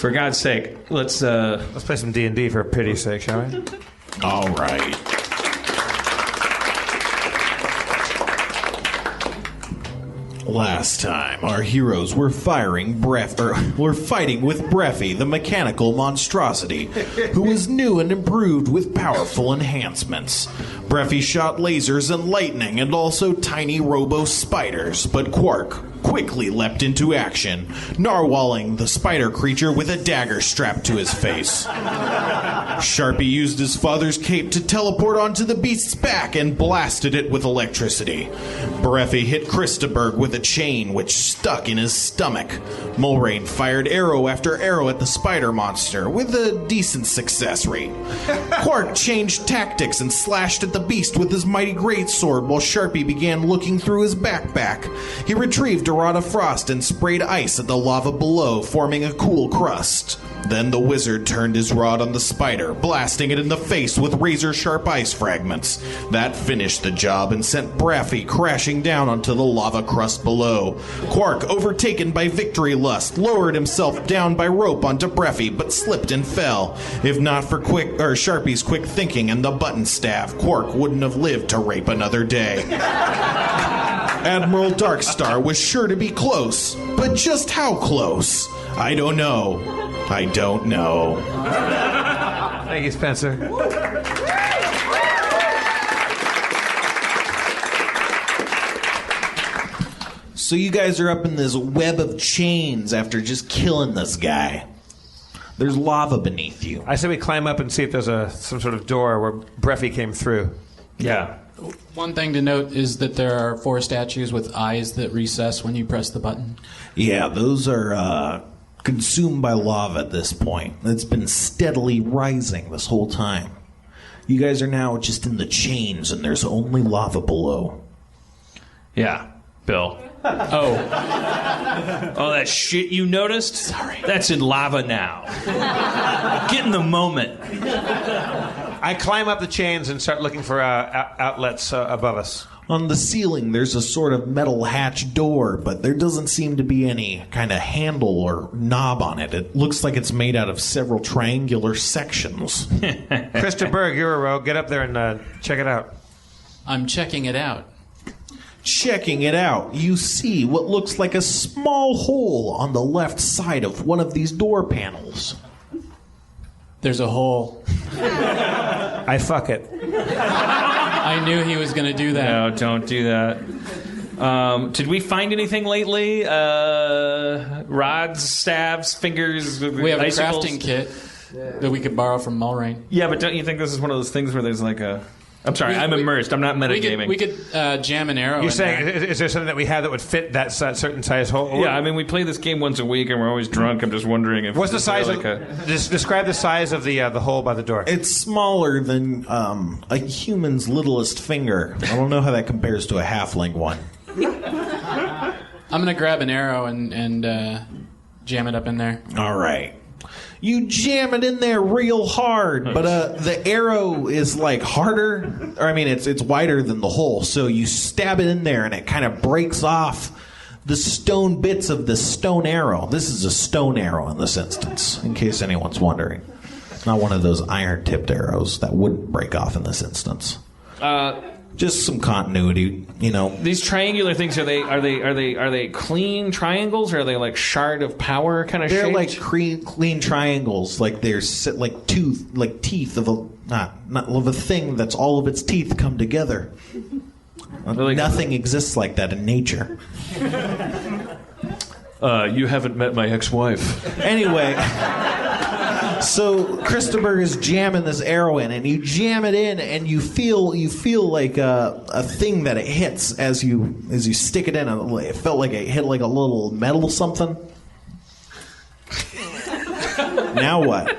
For God's sake, let's play some D&D for pity's sake, shall we? All right. Last time, our heroes were fighting with Breffy, the mechanical monstrosity, who was new and improved with powerful enhancements. Breffy shot lasers and lightning and also tiny robo-spiders, but Quark quickly leapt into action, narwhaling the spider creature with a dagger strapped to his face. Sharpie used his father's cape to teleport onto the beast's back and blasted it with electricity. Breffy hit Christaberg with a chain which stuck in his stomach. Mulrain fired arrow after arrow at the spider monster with a decent success rate. Quark changed tactics and slashed at the beast with his mighty greatsword while Sharpie began looking through his backpack. He retrieved a rod of frost and sprayed ice at the lava below, forming a cool crust. Then the wizard turned his rod on the spider, blasting it in the face with razor-sharp ice fragments. That finished the job and sent Breffy crashing down onto the lava crust below. Quark, overtaken by victory lust, lowered himself down by rope onto Breffy, but slipped and fell. If not for Sharpie's quick thinking and the button staff, Quark wouldn't have lived to rape another day. Admiral Darkstar was sure to be close, but just how close? I don't know. I don't know. Thank you, Spencer. So you guys are up in this web of chains after just killing this guy. There's lava beneath you. I say we climb up and see if there's some sort of door where Breffy came through. Yeah. One thing to note is that there are 4 statues with eyes that recess when you press the button. Yeah, those are consumed by lava at this point. It's been steadily rising this whole time. You guys are now just in the chains, and there's only lava below. Yeah, Bill. Oh, that shit you noticed? Sorry. That's in lava now. Get in the moment. I climb up the chains and start looking for outlets above us. On the ceiling, there's a sort of metal hatch door, but there doesn't seem to be any kind of handle or knob on it. It looks like it's made out of several triangular sections. Krista Berg, you're a rogue. Get up there and check it out. I'm checking it out. Checking it out, you see what looks like a small hole on the left side of one of these door panels. There's a hole. I fuck it. I knew he was going to do that. No, don't do that. Did we find anything lately? Rods, staves, fingers, we have icicles? a crafting kit that we could borrow from Mulrain. Yeah, but don't you think this is one of those things where there's like a... I'm sorry, I'm immersed. I'm not metagaming. We could jam an arrow. You're saying, is there something that we have that would fit that certain size hole? Yeah, I mean, we play this game once a week and we're always drunk. I'm just wondering if... What's the size of... Describe the size of the hole by the door. It's smaller than a human's littlest finger. I don't know how that compares to a halfling one. I'm going to grab an arrow and jam it up in there. All right. You jam it in there real hard, but the arrow is like harder. Or I mean, it's wider than the hole. So you stab it in there, and it kind of breaks off the stone bits of the stone arrow. This is a stone arrow in this instance, in case anyone's wondering. It's not one of those iron-tipped arrows that wouldn't break off in this instance. Just some continuity, you know. These triangular things, are they clean triangles, or are they like shard of power kind of shaped? They're like clean triangles, like they're like teeth of a not of a thing that's all of its teeth come together. Like, nothing exists like that in nature. You haven't met my ex-wife. Anyway, so Christopher is jamming this arrow in, and you jam it in, and you feel like a thing that it hits as you stick it in. It felt like it hit like a little metal something. Now what?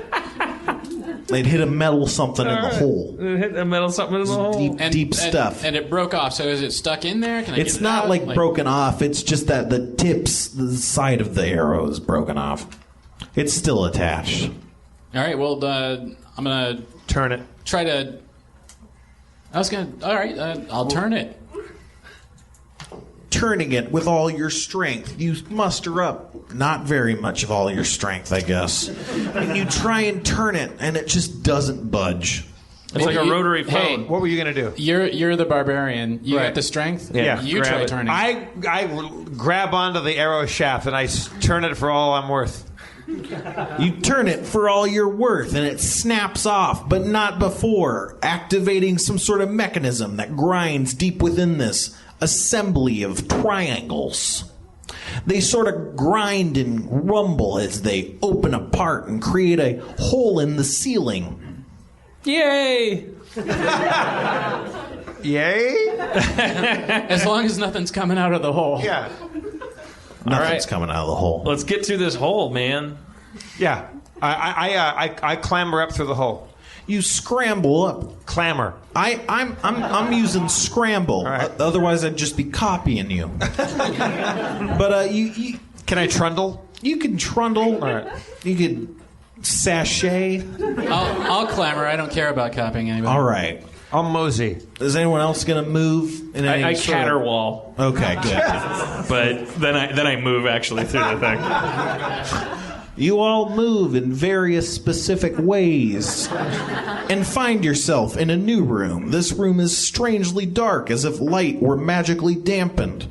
It hit a metal something in the hole. It hit a metal something in the hole. Deep stuff. And it broke off. So is it stuck in there? Can I it's get it not out? like broken off. It's just that the side of the arrow is broken off. It's still attached. All right. Well, I'm gonna turn it. Try to. All right. I'll turn it. turning it with all your strength. You muster up not very much of all your strength, I guess. And you try and turn it, and it just doesn't budge. It's like a rotary phone. Hey, What were you going to do? you're the barbarian. You Right. got the strength. Yeah. You Grab try it. turning. I grab onto the arrow shaft and I turn it for all I'm worth. You turn it for all you're worth, and it snaps off, but not before activating some sort of mechanism that grinds deep within this assembly of triangles. They sort of grind and rumble as they open apart and create a hole in the ceiling. Yay! Yay? As long as nothing's coming out of the hole. Yeah. Nothing's coming out of the hole. Let's get through this hole, man. Yeah. I clamber up through the hole. You scramble up. Clamor. I'm using scramble. right. Otherwise, I'd just be copying you. But you Can I trundle? you can trundle. All right. You could sashay. I'll clamor. I don't care about copying anybody. All right. I'll mosey. Is anyone else gonna move? In any I sort of- caterwaul, Okay, good. but then I move actually through the thing. You all move in various specific ways and find yourself in a new room. This room is strangely dark, as if light were magically dampened.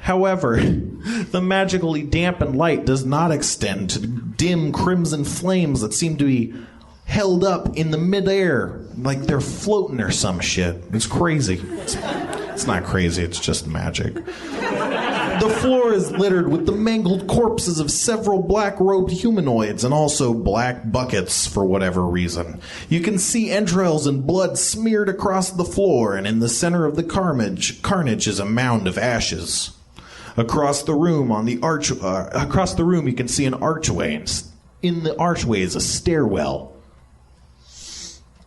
However, the magically dampened light does not extend to dim crimson flames that seem to be held up in the midair, like they're floating or some shit. It's crazy. It's not crazy, it's just magic. The floor is littered with the mangled corpses of several black-robed humanoids and also black buckets for whatever reason. You can see entrails and blood smeared across the floor, and in the center of the carnage is a mound of ashes. Across the room, across the room, you can see an archway, and in the archway is a stairwell.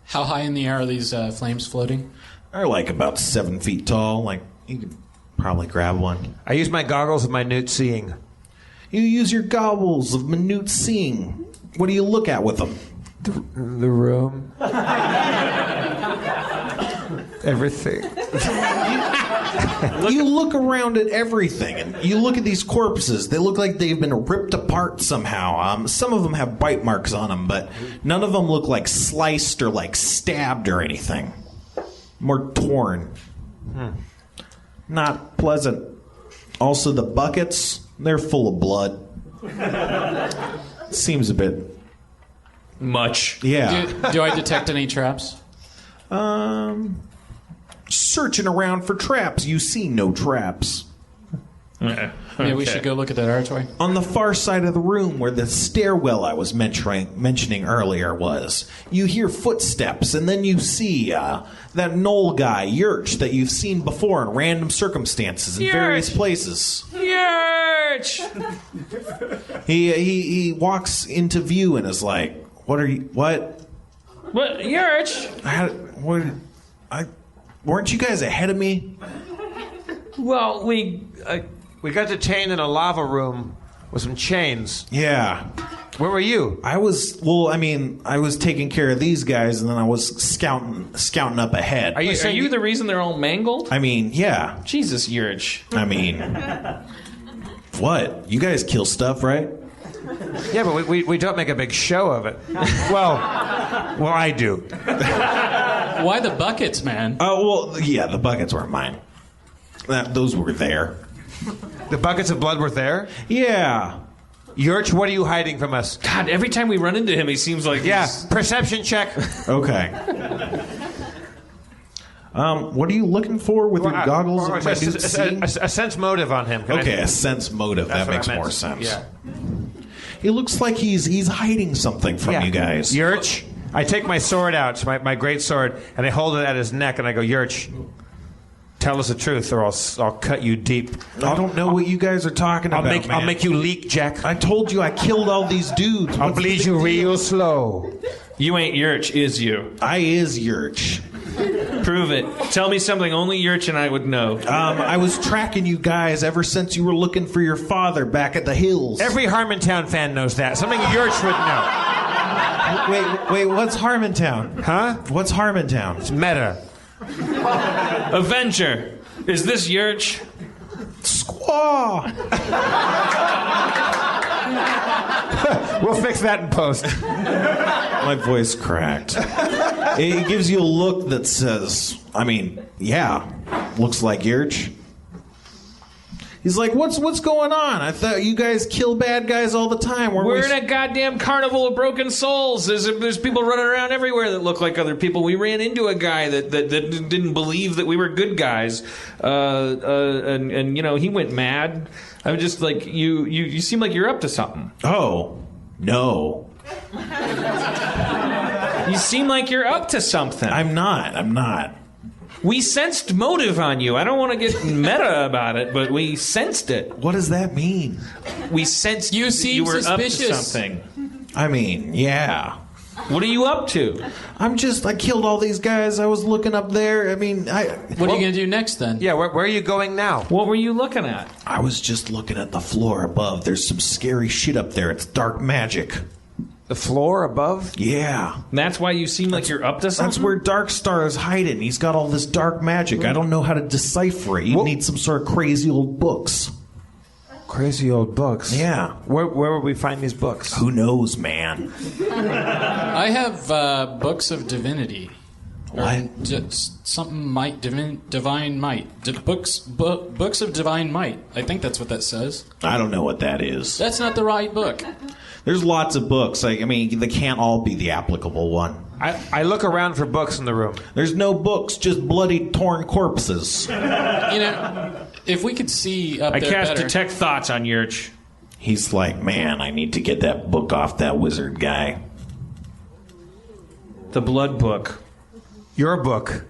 How high in the air are these flames floating? They're like about 7 feet tall. Like you could probably grab one. I use my goggles of minute seeing. You use your goggles of minute seeing. What do you look at with them? The room. Everything. You look around at everything, and you look at these corpses. They look like they've been ripped apart somehow. Some of them have bite marks on them, but none of them look like sliced or like stabbed or anything. More torn. Not pleasant. Also, the buckets, they're full of blood. Seems a bit... Much. Yeah. Do I detect any traps? Searching around for traps, you see no traps. Maybe we should go look at that archway. On the far side of the room where the stairwell I was mentioning earlier was, you hear footsteps, and then you see that knoll guy, Yurch, that you've seen before in random circumstances in various places. Yurch! He walks into view and is like, "What are you? What? What, Yurch? Weren't you guys ahead of me?" Well, We got detained in a lava room with some chains. Yeah. Where were you? I was taking care of these guys, and then I was scouting up ahead. Are you are saying you the reason they're all mangled? Yeah. Jesus, Yurch. What? You guys kill stuff, right? Yeah, but we don't make a big show of it. Well, I do. Why the buckets, man? Oh, well, yeah, the buckets weren't mine. Those were there. The buckets of blood were there? Yeah. Yurch, what are you hiding from us? God, every time we run into him, he seems like Yeah, he's- perception check. Okay. What are you looking for with your goggles of minute seeing? A sense motive on him. Can I- Okay, a sense motive. That's That what I makes meant. more sense. Yeah. He looks like he's hiding something from you guys. Yurch, I take my sword out, my great sword, and I hold it at his neck, and I go, Yurch, tell us the truth, or I'll cut you deep. I don't know what you guys are talking about, man. I'll make you leak, Jack. I told you I killed all these dudes. I'll What's the bleed big you deal? real slow. You ain't Yurch, is you? I is Yurch. Prove it. Tell me something only Yurch and I would know. I was tracking you guys ever since you were looking for your father back at the hills. Every Harmontown fan knows that. Something Yurch would know. Wait, what's Harmontown? Huh? What's Harmontown? It's meta. Avenger. Is this Yurch? Whoa! We'll fix that in post. My voice cracked. It gives you a look that says, I mean, yeah, looks like Yurch. He's like, what's going on? I thought you guys kill bad guys all the time. We're in a goddamn carnival of broken souls. There's people running around everywhere that look like other people. We ran into a guy that didn't believe that we were good guys, and you know, he went mad. I'm just like, you seem like you're up to something. Oh, no. You seem like you're up to something. I'm not. We sensed motive on you. I don't want to get meta about it, but we sensed it. What does that mean? We sensed You seem you were suspicious. up to something. I mean, yeah. What are you up to? I killed all these guys. I was looking up there. I mean, What are you going to do next then? Yeah, where are you going now? What were you looking at? I was just looking at the floor above. There's some scary shit up there. It's dark magic. The floor above? Yeah. And that's why you seem like you're up to something? That's where Darkstar is hiding. He's got all this dark magic. I don't know how to decipher it. You need some sort of crazy old books. Crazy old books. Yeah. Where would we find these books? Who knows, man? I have books of divinity. What? Something might, divine might. Books of divine might. I think that's what that says. I don't know what that is. That's not the right book. There's lots of books. I mean, they can't all be the applicable one. I look around for books in the room. There's no books, just bloody, torn corpses. You know, if we could see up I there cast better. Detect Thoughts on Yurch. He's like, man, I need to get that book off that wizard guy. The Blood Book. Your book.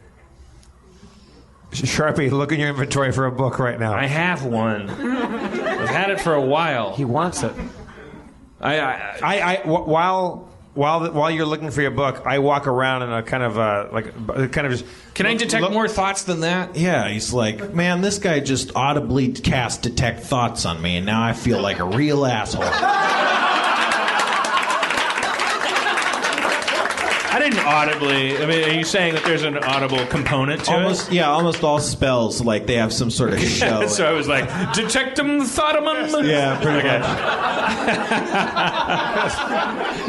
Sharpie, look in your inventory for a book right now. I have one. I've had it for a while. He wants it. While you're looking for your book, I walk around in a kind of just. Can I detect more thoughts than that? Yeah, he's like, man, this guy just audibly cast Detect Thoughts on me, and now I feel like a real asshole. I didn't audibly. I mean, are you saying that there's an audible component to it? Yeah, almost all spells, like, they have some sort of show. So I was like, Detectum Thotamum. Yeah, pretty much.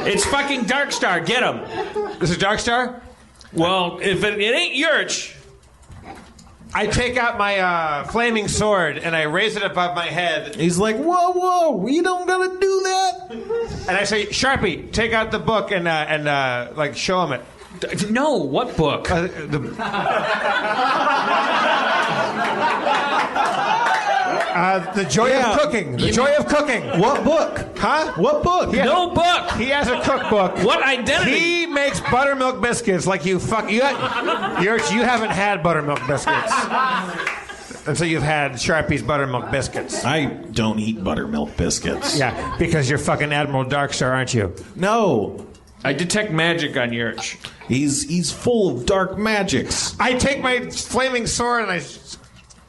It's fucking Darkstar. Get him. This is Darkstar? Well, if it ain't Yurch. I take out my flaming sword and I raise it above my head. He's like, whoa, you don't gotta do that. And I say, Sharpie, take out the book and like show him it. No, what book? The Joy of Cooking. The Joy of Cooking. What book? Huh? What book? No book. He has a cookbook. What identity? He makes buttermilk biscuits like you fuck. You haven't had buttermilk biscuits. And so you've had Sharpie's buttermilk biscuits. I don't eat buttermilk biscuits. Yeah, because you're fucking Admiral Darkstar, aren't you? No. I detect magic on Yurch. He's full of dark magics. I take my flaming sword and I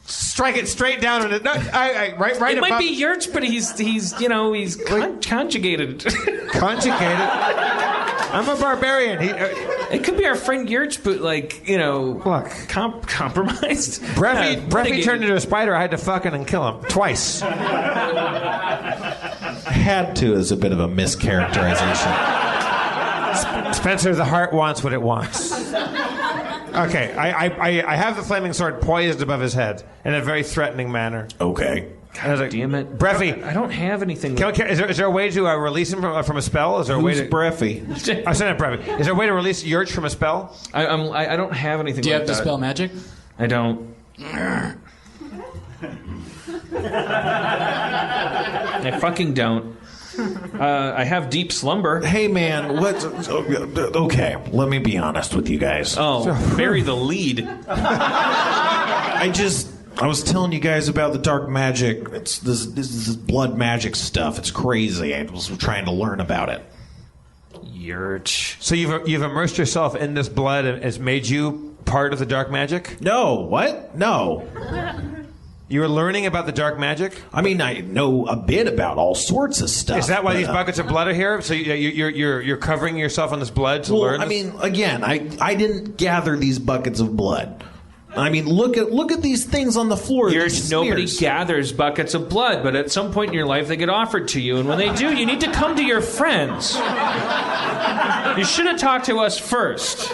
strike it straight down on it. No, right It might above. be Yurch, but he's conjugated. Conjugated. I'm a barbarian. It could be our friend Yurch, but Look. compromised. Breffy turned into a spider. I had to fucking and kill him twice. Had to is a bit of a mischaracterization. Spencer, the heart wants what it wants. Okay, I have the flaming sword poised above his head in a very threatening manner. Okay. And I was like, Damn it, Breffy, I don't have anything. is there a way to release him from a spell? Is there a way Who's to? Breffy? I sent it, Breffy. Is there a way to release Yurch from a spell? I don't have anything. Do you like have that. dispel magic? I don't. I fucking don't. I have deep slumber. Hey, man, okay, let me be honest with you guys. Oh, bury the lead. I was telling you guys about the dark magic. It's this blood magic stuff. It's crazy. I was trying to learn about it. Yurch. So you've immersed yourself in this blood and it's made you part of the dark magic? No, what? No. You were learning about the dark magic? I mean, I know a bit about all sorts of stuff. Is that why but, these buckets of blood are here? So you're covering yourself in this blood to Well, learn? I mean, again, I didn't gather these buckets of blood. I mean, look at these things on the floor. Nobody gathers buckets of blood, but at some point in your life they get offered to you, and when they do, you need to come to your friends. You should have talked to us first.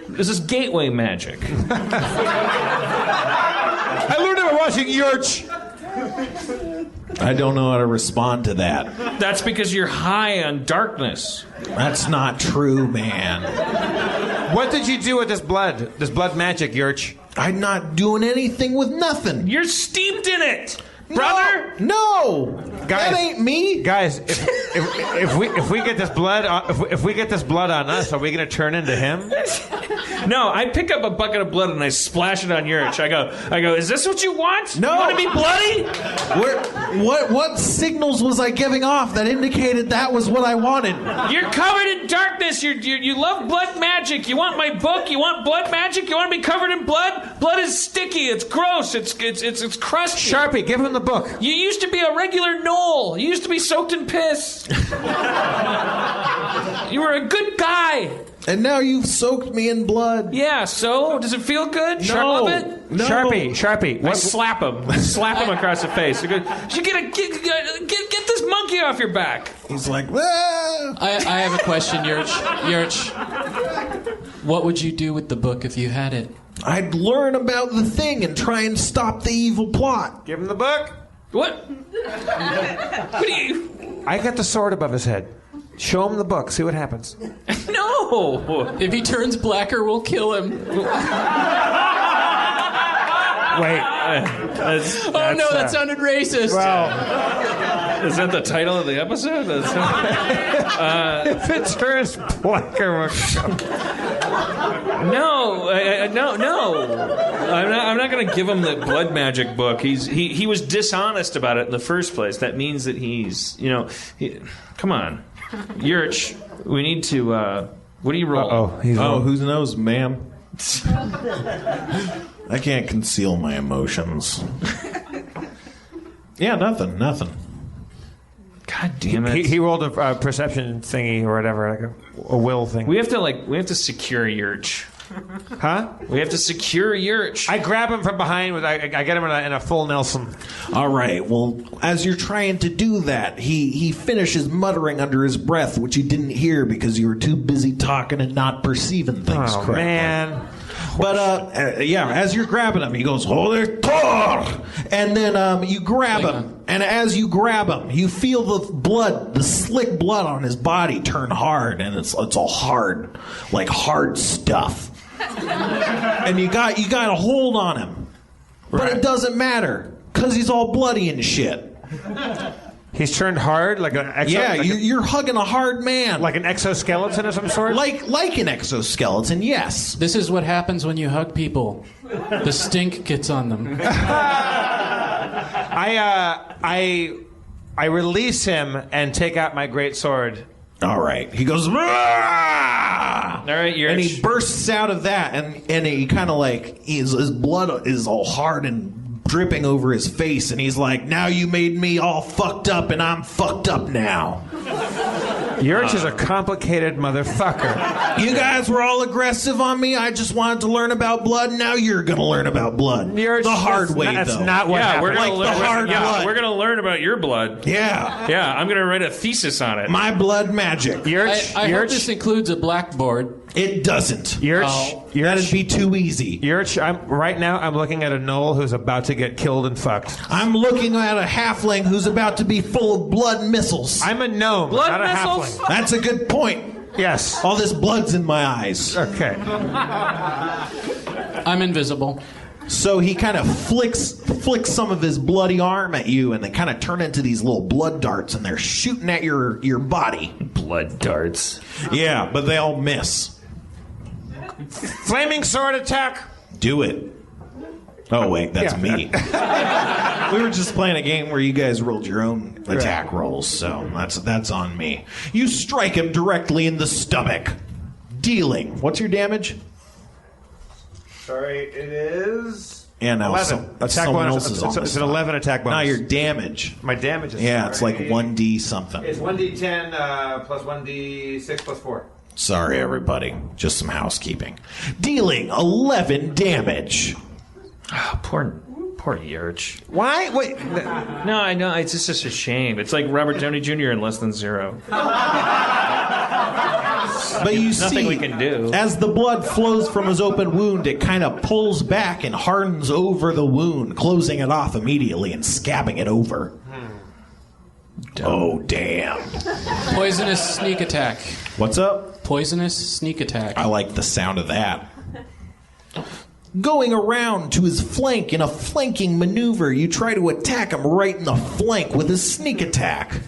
This is gateway magic. I learned it by watching Yurch. I don't know how to respond to that. That's because you're high on darkness. That's not true, man. What did you do with this blood? This blood magic, Yurch? I'm not doing anything with nothing. You're steeped in it, brother. No, Guys, that ain't me. Guys, if we get this blood if we get this blood on us, are we going to turn into him? No, I pick up a bucket of blood and I splash it on Yurch. I go, is this what you want? No. You want to be bloody? What signals was I giving off that indicated that was what I wanted? You're covered in darkness. You love blood magic. You want my book? You want blood magic? You want to be covered in blood? Blood is sticky. It's gross. It's crusty. Sharpie, give him the book. You used to be a regular knoll. You used to be soaked in piss. You were a good guy. And now you've soaked me in blood. Yeah, so? Does it feel good? Should I love it? No. Sharpie. I slap him. Slap him across the face. You get this monkey off your back. He's like, ah. I have a question, Yurch. What would you do with the book if you had it? I'd learn about the thing and try and stop the evil plot. Give him the book. What? What do you... I got the sword above his head. Show him the book. See what happens. No. If he turns blacker, we'll kill him. Wait. That sounded racist. Well, is that the title of the episode? if it turns blacker, No. I'm not going to give him the blood magic book. He was dishonest about it in the first place. That means that he's, come on. Yurch, we need to, what do you roll? Who knows, ma'am? I can't conceal my emotions. Yeah, nothing. God damn it. He rolled a perception thingy or whatever, like a will thing. We have to secure Yurch. Huh? We have to secure Yurch. I grab him from behind. I get him in a full Nelson. All right. Well, as you're trying to do that, he finishes muttering under his breath, which you didn't hear because you were too busy talking and not perceiving things correctly. Man. But as you're grabbing him, he goes, "Holy Thor!" And then you grab him, and as you grab him, you feel the slick blood on his body turn hard, and it's all hard, like hard stuff. And you got a hold on him, but it doesn't matter because he's all bloody and shit. He's turned hard, like an you're hugging a hard man, like an exoskeleton of some sort. like an exoskeleton. Yes. This is what happens when you hug people. The stink gets on them. I release him and take out my great sword. All right. He goes, "Rah!" All right, and he bursts out of that, and he kind of like his blood is all hard and dripping over his face, and he's like, "Now you made me all fucked up, and I'm fucked up now." Yurch is a complicated motherfucker. You guys were all aggressive on me. I just wanted to learn about blood. Now you're going to learn about blood. Yurch, the hard way, that's though. not what happened. We're gonna blood. we're going to learn about your blood. Yeah. Yeah, I'm going to write a thesis on it. My blood magic. Yurch, I hope this includes a blackboard. It doesn't. Yurch, That'd be too easy. Yurch, right now I'm looking at a knoll who's about to get killed and fucked. I'm looking at a halfling who's about to be full of blood missiles. I'm a gnome, Blood not a missiles? halfling. That's a good point. Yes. All this blood's in my eyes. Okay. I'm invisible. So he kind of flicks some of his bloody arm at you, and they kind of turn into these little blood darts, and they're shooting at your body. Blood darts. Yeah, but they all miss. Flaming sword attack. Do it. Oh, wait, that's me. We were just playing a game where you guys rolled your own attack rolls, so that's on me. You strike him directly in the stomach, dealing. What's your damage? Sorry, it is... Yeah, no, 11. Attack someone bonus. else is on It's this an 11 attack bonus. No, your damage. My damage is... Yeah, it's like 1d something. It's 1d10 plus 1d6 plus 4. Sorry, everybody. Just some housekeeping. Dealing 11 damage. Oh, poor Yerch. Why? Wait. No, I know. It's just a shame. It's like Robert Downey Jr. in Less Than Zero. But you Nothing see, we can do. as the blood flows from his open wound, it kind of pulls back and hardens over the wound, closing it off immediately and scabbing it over. Oh, damn. Poisonous sneak attack. What's up? Poisonous sneak attack. I like the sound of that. Going around to his flank in a flanking maneuver, you try to attack him right in the flank with a sneak attack.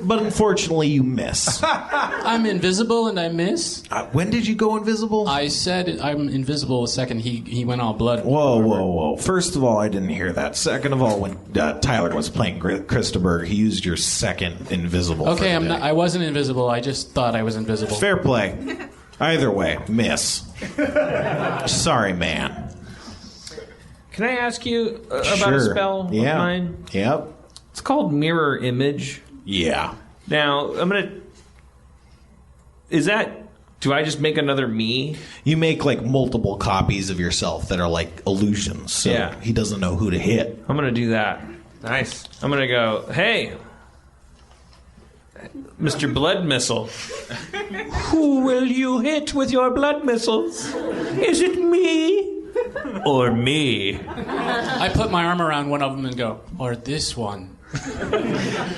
But unfortunately, you miss. I'm invisible and I miss. When did you go invisible? I said I'm invisible a second. He went all blood. Whoa. First of all, I didn't hear that. Second of all, when Tyler was playing Christopher, he used your second invisible. Okay, for the day. I wasn't invisible. I just thought I was invisible. Fair play. Either way, miss. Sorry, man. Can I ask you about Sure. a spell of Yeah. mine? Yep. It's called Mirror Image. Yeah. Now, do I just make another me? You make like multiple copies of yourself that are like illusions, so Yeah. he doesn't know who to hit. I'm going to do that. Nice. I'm going to go, hey, Mr. Blood Missile. Who will you hit with your blood missiles? Is it me or me? I put my arm around one of them and go, or this one.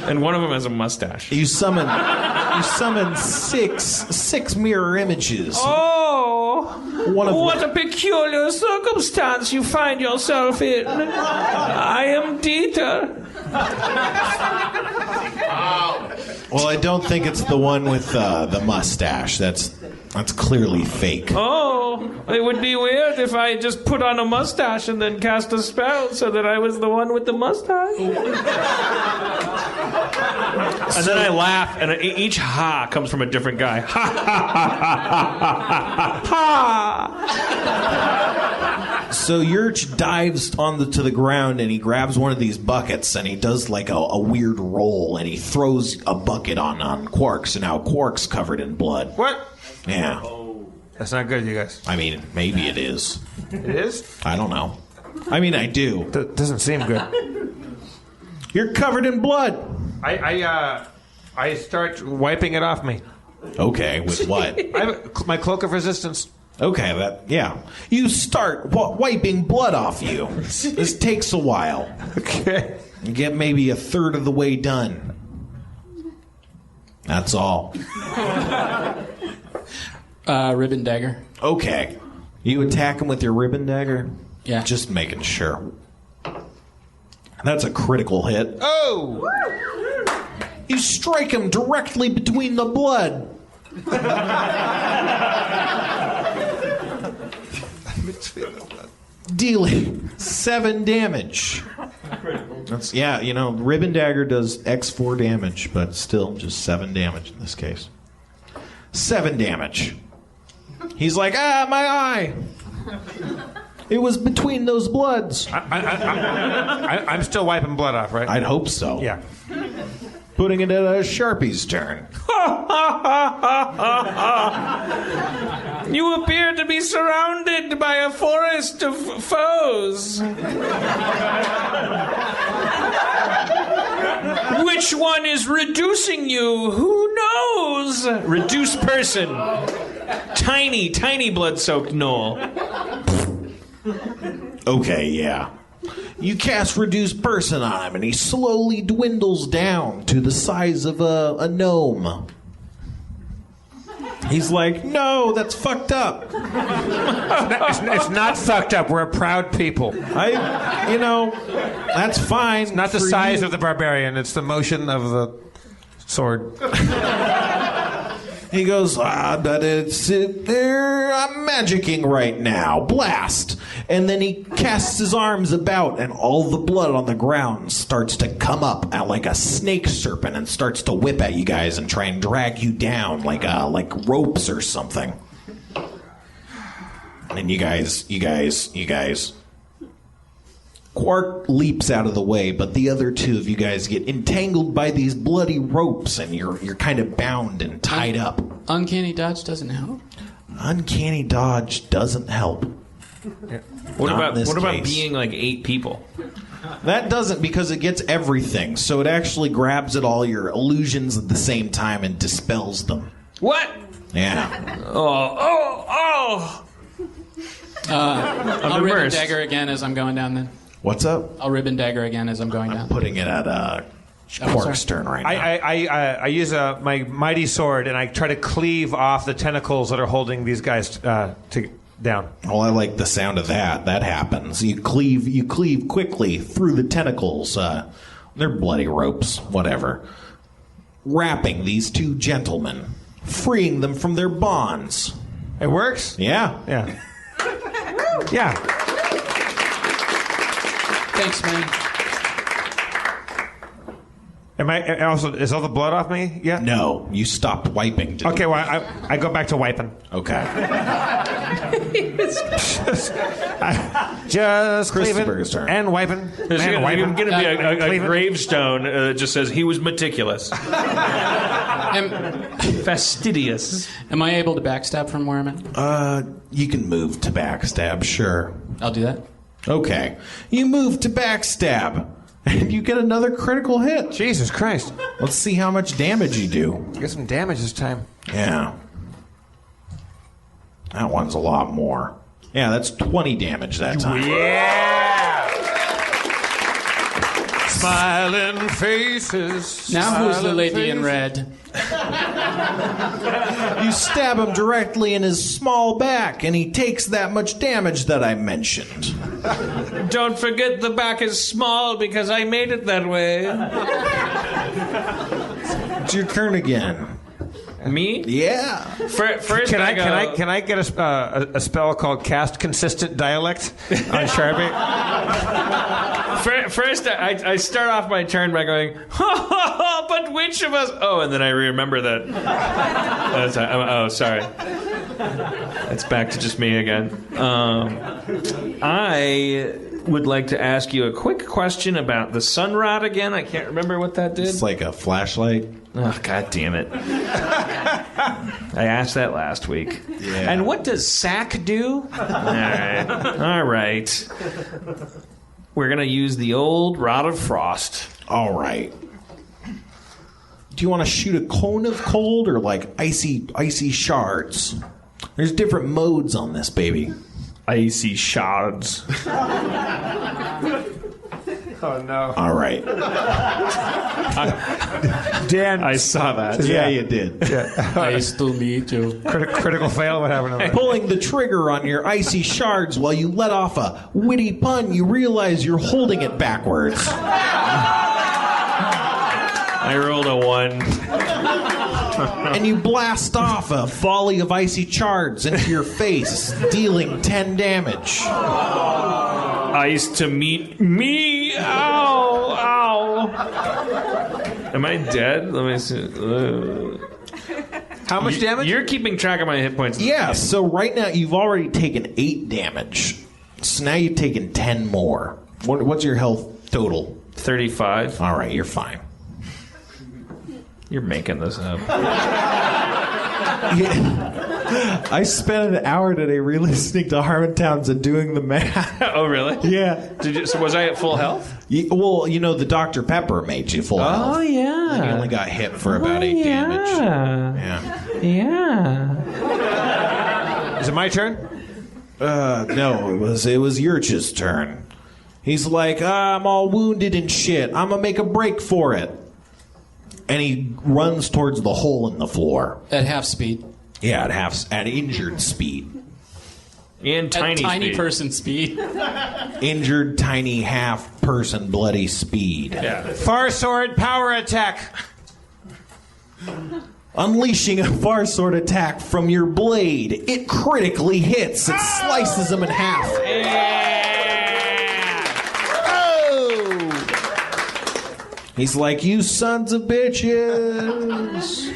And one of them has a mustache. You summon six mirror images. Oh, One of what a peculiar circumstance you find yourself in. I am Dieter. Well, I don't think it's the one with the mustache. That's clearly fake. Oh, it would be weird if I just put on a mustache and then cast a spell so that I was the one with the mustache. And then I laugh, and each ha comes from a different guy. Ha ha ha ha ha. So Yurch dives to the ground and he grabs one of these buckets and he does like a weird roll and he throws a bucket on Quark. So now Quark's covered in blood. What? Yeah. That's not good, you guys. I mean, maybe it is. It is? I don't know. I mean, I do. Doesn't seem good. You're covered in blood. I start wiping it off me. Okay, with what? I have my cloak of resistance. Okay, yeah. You start wiping blood off you. This takes a while. Okay. You get maybe a third of the way done. That's all. Ribbon dagger. Okay. You attack him with your ribbon dagger? Yeah. Just making sure. That's a critical hit. Oh! You strike him directly between the blood. Dealing 7 damage. That's, ribbon dagger does X4 damage, but still just 7 damage in this case. 7 damage. He's like, my eye. It was between those bloods. I'm still wiping blood off, right? I'd hope so. Yeah. Putting it at a Sharpie's turn. You appear to be surrounded by a forest of foes. Which one is reducing you? Who knows? Reduce person. Tiny blood-soaked knoll. Okay, yeah. You cast Reduce Person on him, and he slowly dwindles down to the size of a gnome. He's like, no, that's fucked up. It's not fucked up. We're a proud people. That's fine. Not the size of the barbarian. It's the motion of the sword. He goes, but I'm magicking right now. Blast. And then he casts his arms about, and all the blood on the ground starts to come up like a snake serpent and starts to whip at you guys and try and drag you down like ropes or something. And you guys. Quark leaps out of the way, but the other two of you guys get entangled by these bloody ropes, and you're kind of bound and tied up. Uncanny dodge doesn't help. Uncanny dodge doesn't help. What Not in this about case. being like 8 people? That doesn't, because it gets everything. So it actually grabs at all your illusions at the same time and dispels them. What? Yeah. Oh! I'll I'm ribbon immersed. dagger again as I'm going down then. What's up? I'll ribbon dagger again as I'm going down. Putting it at Quark's turn right now. I use my mighty sword and I try to cleave off the tentacles that are holding these guys down. Well, I like the sound of that. That happens. You cleave quickly through the tentacles. They're bloody ropes, whatever. Wrapping these 2 gentlemen, freeing them from their bonds. It works? Yeah. Yeah. Yeah. Thanks, man. Is all the blood off me yet? No, you stopped wiping. Didn't Okay, well, I go back to wiping. you? Okay. Just Christopher's cleaving turn. and wiping. There's and wiping. going to be a Cleaving. gravestone that just says he was meticulous. Am, Fastidious. am I able to backstab from where I'm at? You can move to backstab, sure. I'll do that. Okay. You move to backstab, and you get another critical hit. Jesus Christ. Let's see how much damage you do. Get some damage this time. Yeah. That one's a lot more. Yeah, that's 20 damage that time. Yeah! Smiling faces. Now who's the smiling lady in faces. red? You stab him directly in his small back, and he takes that much damage that I mentioned. Don't forget the back is small because I made it that way. It's your turn again. Me? Yeah. First, Can I go, I get a spell called Cast Consistent Dialect on Sharpie? First, I start off my turn by going, but which of us? Oh, and then I remember that. Oh, sorry. It's back to just me again. I would like to ask you a quick question about the sun rod again. I can't remember what that did. It's like a flashlight. Oh, God damn it. I asked that last week. Yeah. And what does sack do? All right. We're going to use the old Rod of Frost. All right. Do you want to shoot a cone of cold or like icy shards? There's different modes on this, baby. Icy shards. Oh, no. All right. Dan. I saw that. Yeah, you did. Nice to meet you. Critical fail. What happened to Pulling the trigger on your icy shards while you let off a witty pun, you realize you're holding it backwards. I rolled a 1. And you blast off a volley of icy shards into your face, dealing 10 damage. Ice to meet me. Ow. Ow. Am I dead? Let me see. How much damage? You're keeping track of my hit points. Yeah, so right now you've already taken 8 damage. So now you've taken 10 more. What's your health total? 35. All right, you're fine. You're making this up. I spent an hour today re-listening to Harmontowns and doing the math. Oh, really? Yeah. So was I at full health? Well, you know, the Dr. Pepper made you full health. Oh, yeah. You only got hit for about 8 damage. Yeah. Is it my turn? No, it was Yurch's turn. He's like, I'm all wounded and shit. I'm gonna make a break for it. And he runs towards the hole in the floor. At half speed. Yeah, at injured speed. And tiny speed. Person speed. Injured, tiny, half-person, bloody speed. Yeah. Far sword power attack. Unleashing a far sword attack from your blade, it critically hits. It slices him in half. He's like, you sons of bitches.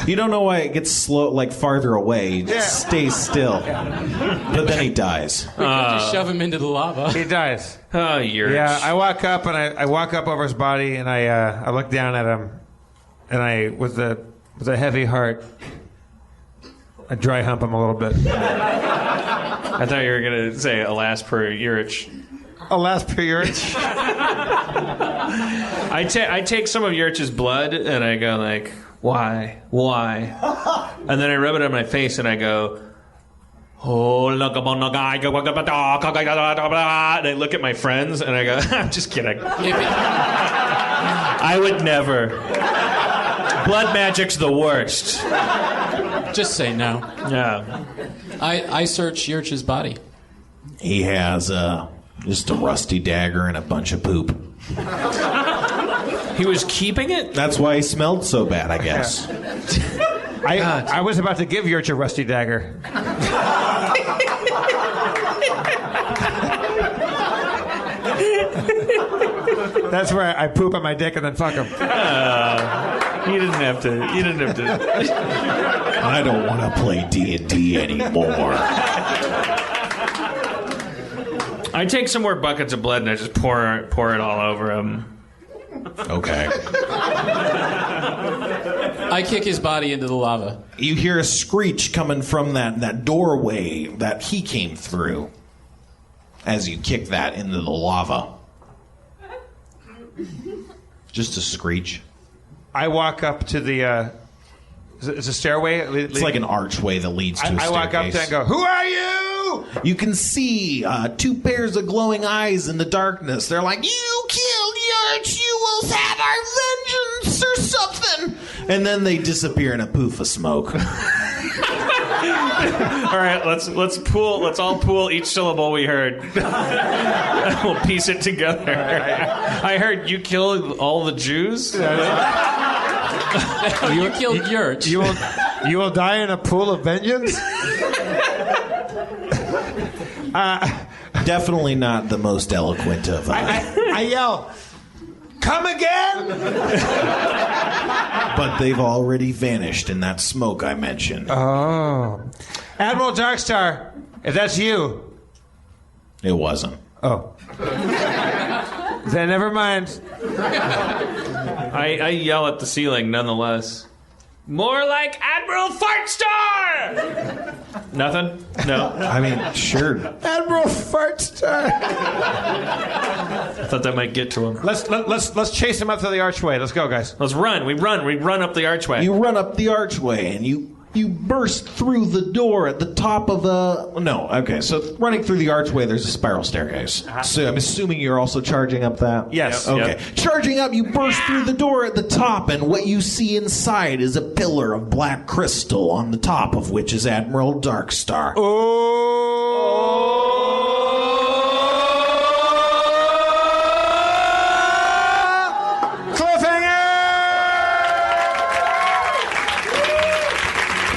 You don't know why it gets slow, like farther away. He just stays still. But then he dies. We could just shove him into the lava. He dies. Oh, you're... Yeah, I walk up and I walk up over his body and I look down at him and I with a heavy heart I dry hump him a little bit. I thought you were going to say alas per Urich. Alas per Urich. I take some of Yurch's blood and I go like, why? And then I rub it on my face and I go, oh, look upon the guy. And I look at my friends and I go, I'm just kidding. I would never. Blood magic's the worst. Just say no. Yeah. I search Yurch's body. He has just a rusty dagger and a bunch of poop. He was keeping it? That's why he smelled so bad, I guess. I was about to give Yurch a rusty dagger. That's where I poop on my dick and then fuck him. You didn't have to. I don't want to play D&D anymore. I take some more buckets of blood and I just pour it all over him. Okay. I kick his body into the lava. You hear a screech coming from that doorway that he came through as you kick that into the lava. Just a screech. I walk up to the. It's a stairway. It's like an archway that leads to a staircase. I walk up there and go, "Who are you?" You can see two pairs of glowing eyes in the darkness. They're like, "You killed Yarch, you will have our vengeance," or something. And then they disappear in a poof of smoke. All right, let's all pool each syllable we heard. We'll piece it together. I heard you killed all the Jews. You killed Yurch. You will die in a pool of vengeance? Definitely not the most eloquent of. I yell, "Come again!" But they've already vanished in that smoke I mentioned. Oh. Admiral Darkstar, if that's you. It wasn't. Oh. Then never mind. I yell at the ceiling nonetheless. More like Admiral Fartstar! Nothing? No? I mean, sure. Admiral Fartstar. I thought that might get to him. Let's chase him up to the archway. Let's go, guys. Let's run. We run up the archway. You run up the archway and you burst through the door at the top of the... No, okay, so running through the archway, there's a spiral staircase. So I'm assuming you're also charging up that? Yes. Okay. Yep. Charging up, you burst through the door at the top, and what you see inside is a pillar of black crystal, on the top of which is Admiral Darkstar.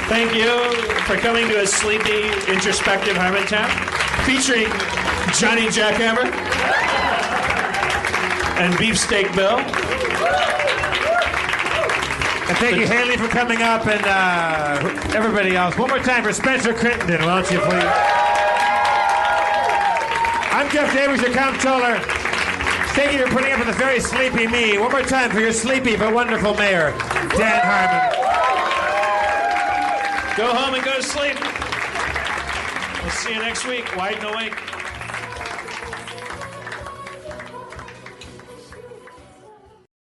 Thank you for coming to a sleepy, introspective Harmontown featuring Johnny Jackhammer and Beefsteak Bill. And thank you, Haley, for coming up, and everybody else. One more time for Spencer Crittenden, won't you, please? I'm Jeff Davis, your comptroller. Thank you for putting up with a very sleepy me. One more time for your sleepy but wonderful mayor, Dan Harmon. Go home and go to sleep. We'll see you next week. Wide and awake.